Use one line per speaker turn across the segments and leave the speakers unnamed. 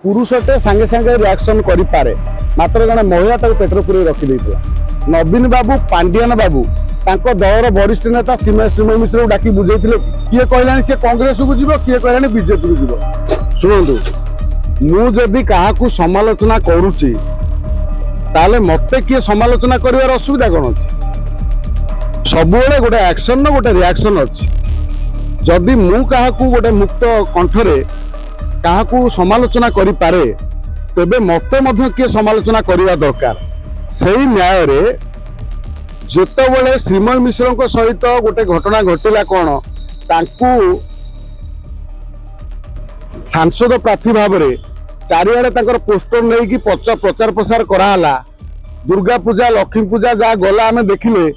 पुरुषटे सांगे सांगे reaction करें मात्र जन महिला पेटर पूरे रखी नवीन बाबू पांडियान बाबू दलर वरिष्ठ नेता श्रीमय मिश्र को डाकी बुझे किए कहलानी सी कांग्रेस को जीव किए कहलानी बीजेपी को जीव शुणु मुझे क्या समालोचना करुच्ची ताले मते किए समालोचना कर असुविधा कौन अच्छी सब गोटे एक्शन गोटे रिएक्शन अच्छी जदि मु क्या गोटे मुक्त कंठरे क्या समालोचना करें तेबे मते मध्य किए समालोचना करने दरकार से न्याय रे जेतबेले श्रीमय मिश्र सहित गोटे घटना घटिला कौन तांकू सांसद प्रार्थी भाव में चारिआडे पोस्टर नहीं कि प्रचार प्रसार कराला दुर्गा पूजा लक्ष्मी पूजा जहाँ गला आम देखिले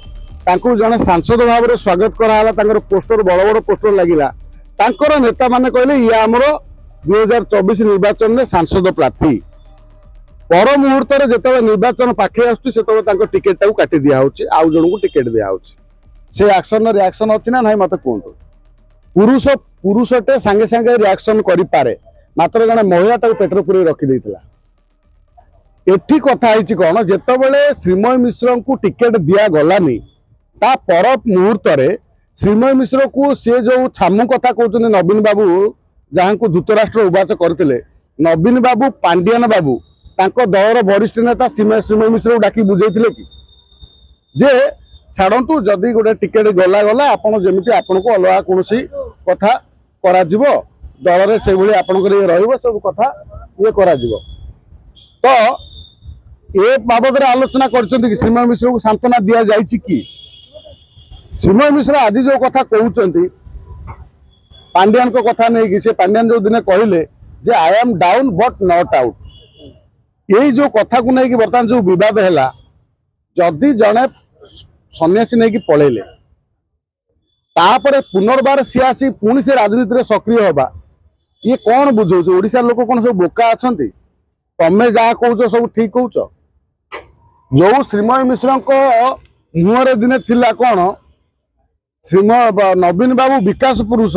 जड़े सांसद भाव में स्वागत कराला पोस्टर बड़ बड़ पोस्टर लगिला नेता माने कहले ये आमर 2024 निर्वाचन में सांसद प्रार्थी पर मुहूर्त जो निर्वाचन पाखे आसते टिकेट काटी दिया आउ जन को टिकेट दिया से एक्शन रिएक्शन अच्छी ना मत कहतु पुरुषटे सांगे सांगे रिएक्शन करें मात्र जन महिला पेटर पूरे रखी एठी कथा कौन जितेबाला श्रीमय मिश्र को टिकेट दिया गलानी ता पर मुहूर्त श्रीमय मिश्र को सी जो छामु कथा कहते नवीन बाबू जहाँ को धृतराष्ट्र उवाच करते नवीन बाबू पांडियान बाबू दलर वरिष्ठ नेता श्रीमय मिश्र को डाकी बुझे कि जे छाड़ू जदि गोटे टिकेट गला गला आपड़ जमी आपन को अलग कौन कथा करा दल से सब कथा ये करा तो ए बाबद आलोचना कर श्रीमय मिश्र को सांत्वना दि जाए कि श्रीमय मिश्र आज जो कथा कहते पांडियान को कथा नहीं कि पांडियान जो दिन कहले जे I am down but not out यही जो कथा को लेकिन बर्तमान जो विवाद है जदि जड़े सन्यासी नहीं कि पलैले पुनर्बार सी आसी पुणी से राजनीति में सक्रिय हवा ये कौन बुझे ओडिशा लोक कौन सब बोका अच्छा तमें जहाँ कौच सब ठीक कौच जो श्रीमय मिश्र मुहर दिने थिला कौन नवीन बाबू विकास पुरुष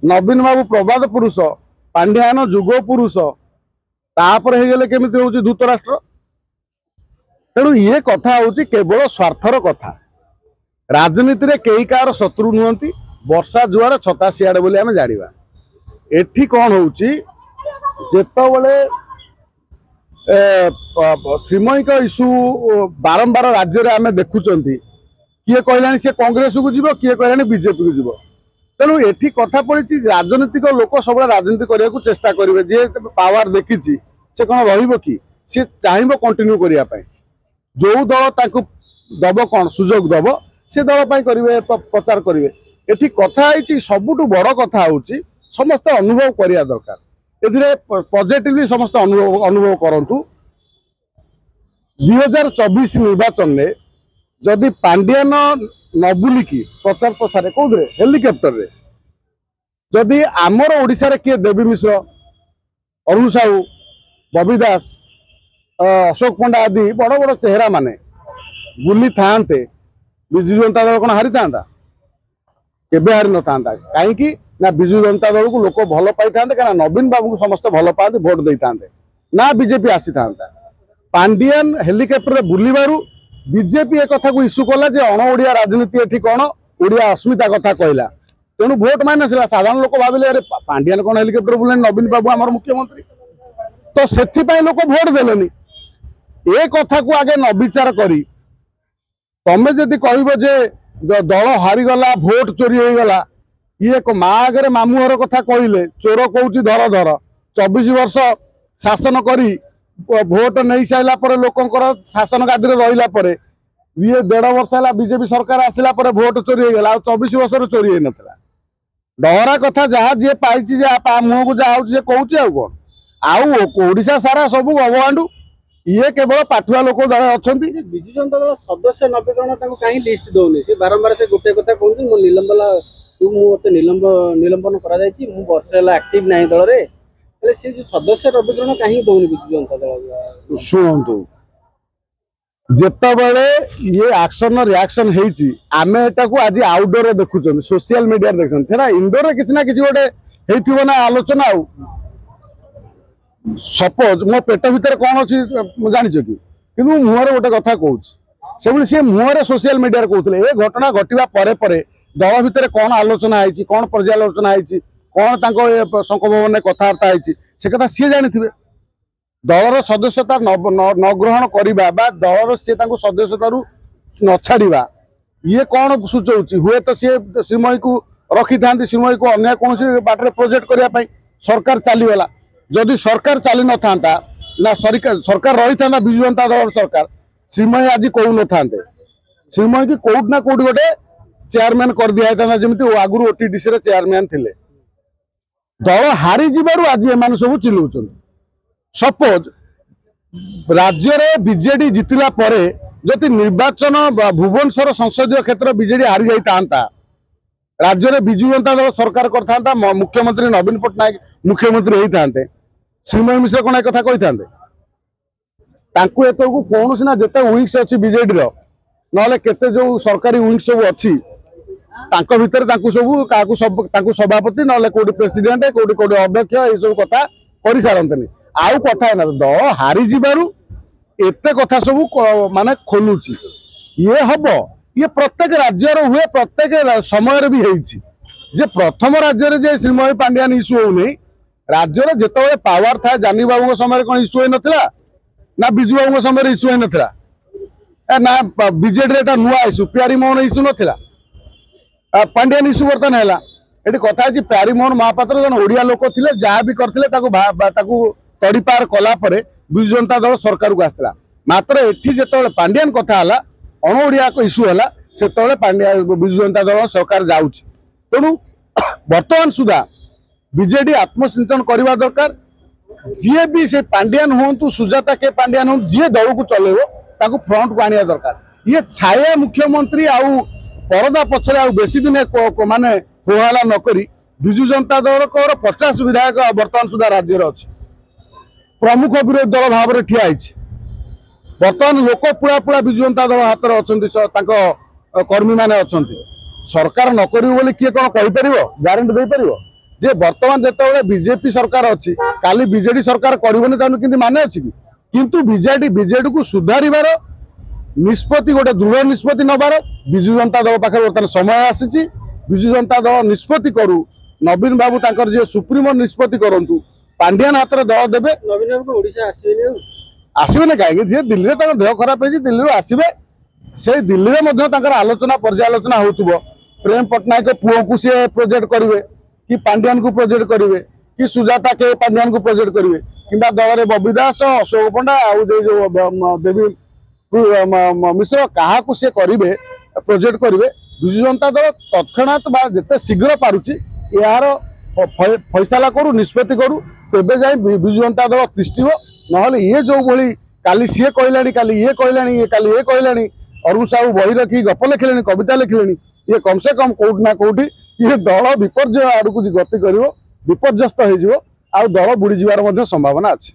नवीन बाबू प्रबाद पुरुष पांड्यान जुग पुरुष तापर गले केमिति होउची धृतराष्ट्र तेणु ये कथा होउची केवल स्वार्थर कथा राजनीति रे केही कार शत्रु नुहंती वर्षा जुआर छता सियाड़े बोली आमे जानिबा एठी कौन होउची जेतबेले श्रीमय का इश्यू बारंबार राज्य रे आमे देखुचंती किए कहलानी से कांग्रेस को जीव किए कहलानी बीजेपी को जीव तेणु एठी कथा पड़ी राजनीतिक लोक सब राजनीति करने को चेष्टा करेंगे जे पावर देखी से कौन रही कि सी चाहिए कंटिन्यू करने जो दल दब कौन सुजोग दब से दल करेंगे प्रचार करेंगे एठी कथा सबुठ बड़ कथा हूँ समस्त अनुभव करने दरकार ए पॉजिटिवली समस्त अनुभव करूँ 2024 निर्वाचन में जदि पांडियान न बुलिकी प्रचार प्रसार कौन हेलिकप्टर रे जदि आमर ओडिशा रे किए देवी मिश्र अरुण साहू बबी दास अशोक पंडा आदि बड़ बड़ चेहरा माने बुली थांते बिजु जनता दल कौन हारी था केबे हारी न था कहीं ना बिजु जनता दल को लोक भल पाई था नवीन बाबू को समस्त भल पाते भोट दे था ना बीजेपी आसी था पांडियान हेलिकप्टर बुलबारू बीजेपी एक कथा को इश्यू कला जे अण ओडिया राजनीति एठी कौन ओडिया अस्मिता कथा कहला तेणु भोट माइनस साधारण लोक भाविले अरे पांडियान कौन हेलिकप्टर बुले नवीन बाबू आमर मुख्यमंत्री तो से लोक भोट देलेनी ए कथा को आगे न विचार करी तमें जदि कहब जे दल हारीगला भोट चोरी हो गला ये माँ आगे मामू घर कथा कहले चोर कौच धर धर 24 वर्ष शासन करी भोट नहीं सारा पर लोकंर शासन गादी रहा पर ये 1.5 वर्ष है बीजेपी सरकार आसला पर भोट चोरी हो गला 24 वर्ष चोरी हो नाला डहरा कथा जहाँ जी पाई मुह को जहाँ हूँ कौच कौन आशा सारा सब गवांडू ये केवल पाठुआ लोक दल अच्छा
विजु जनता दल सदस्य नवीकरण कहीं लिस्ट दौनी से बारंबार से गोटे कथा कहते मो निलंबन निलंबन वर्ष है एक्टिव ना दल में से जो सदस्य नवीकरण कहीं दौनी विजु जनता दल
शुणु जितेबाला ये एक्शन रिएक्शन होती आम एटा को आज आउटडोर देखुं सोशल मीडिया देखुं इनडोर किसी ना किसी गोटे ना आलोचना सपोज मो पेट भितर कौन अच्छी जानिछ कि किंतु मुहर गोटे कथा कहूँ से सी मुहर सोशल मीडिया कहते ए घटना घटवा पर दल भितर कौन आलोचना है कौन पर्यालोचना है कौन शंख भवन कथबार्ता है कथा सी जानी दलर सदस्यता न ग्रहण करवा दलर सी सदस्यता न छाड़ा ये कौन सूचौची हुए तो सी श्रीमयी को रखी था श्रीमयी को अन्य कौन बाटर प्रोजेक्ट करने सरकार चलीगला जदि सरकार चली न था ना सरकार रही था विजु जनता दल सरकार श्रीमयी आज कहू न था श्रीमयी की कौट ना कौट गोटे चेयरमैन कर दिया जमी आगुरी ओटीडीसी रे चेयरमैन थिले दल हारी जीवार आज एम सब चिल्लाउछन सपोज राज्य में बीजेडी जितला परे जदि निर्वाचन भुवनेश्वर संसदीय क्षेत्र बीजेडी हारी जाता राज्य में विजु जनता दल सरकार करता मुख्यमंत्री नवीन पट्टनायक मुख्यमंत्री होते श्रीमयी मिश्र कौन एक कथा कही था कौन ना जिते विंग्स अच्छी बीजेडी ना केते जो सरकारी विंग्स सब अच्छी भितर सब सभापति ना कौटी प्रेसिडेंट कौटी कौटी अध्यक्ष ये सब कथा कर सारते आउ कथा है ना दल हारी जीवारू एते कथा सब माने खोलुची ये हम ये प्रत्येक राज्य हुए प्रत्येक समय भी होइछि जे प्रथम राज्य रे जे श्रीमयी पांड्यान इश्यू होनी राज्य रे जेतबे पावर था जानी बाबू समय कौन इश्यू होई नथिला ना बिजू बाबू समय इश्यू होई नथिला ना बीजेडी रे नुआ इश्यू प्यारी मोहन इश्यू नथिला पांड्यान इश्यू बर्तन है ये कथा है प्यारी मोहन महापात्र जन ओडिया लोक थिले जहाँ भी करथिले तड़ीपार कला परे विजु जनता दल सरकार को आसला मात्र एठी जेतबे पांड्यान कथा हला अणओडिया इश्यू है से पांड्या विजु जनता दल सरकार जाऊँच तेणु बर्तमान सुधा बीजेडी आत्मचिंतन करवा दरकार जी भी से पांड्यान हूँ सुजाता के पांड्यान हूँ जी दल को चलेबो ताकू फ्रंट को आनिया दरकार ये छाया मुख्यमंत्री आउ परदा पछरे आउ बेसी दिन माने होहाला नकरी विजु जनता दल 50 विधायक बर्तमान सुधा राज्य अच्छी प्रमुख विरोधी दल भाव में ठिया बर्तमान लोक पुड़ा पुड़ा विजु जनता दल हाथ में अच्छा कर्मी मैंने अच्छा सरकार न करी किए कौन कहीपर ग्यारंटी दे पार जे बर्तमान जिते बीजेपी सरकार अच्छी काली बीजेडी सरकार करनी माने अच्छी किंतु बीजेडी को सुधारिबार निष्पत्ति गोटे दृढ़ निष्पत्ति नबार विजु जनता दल पाखे बर्तमान समय आसी विजु जनता दल निष्पत्ति करू नवीन बाबू तांकर जे सुप्रीमो निष्पत्ति करंतु पांड्यान हाथ में दल देवे
नवीन बाबू ओडिशा
आसबे ना कहीं दिल्ली में देह खराब है दिल्ली आसबे से दिल्ली में आलोचना पर्यालोचना हो प्रेम पट्टनायक पुओ को सी प्रोजेक्ट करेंगे कि पांड्यान को प्रोजेक्ट करेंगे कि सुजाता के पांड्यान को प्रोजेक्ट करेंगे कि दल में बबी दास अशोक पंडा जो देवी मिश्र क्या सी करेंगे प्रोजेक्ट करेंगे विजु जनता दल तत्क्षणात जिते शीघ्र पारुची यार फैसला करू निष्पत्ति करू तेबे जाए विजु जनता दल तिष्ठिब नहले ये जो भली काली सी कहलानी काली ये कहलानी काली ये कहलानी अरुण साहू बही रखी गप लिखिले कविता लिखिले ये कम से कम कौट ना कौटी ये दल विपर्य आड़ को गति कर विपर्यस्त हो दल बुड़ी जीवार संभावना अच्छी।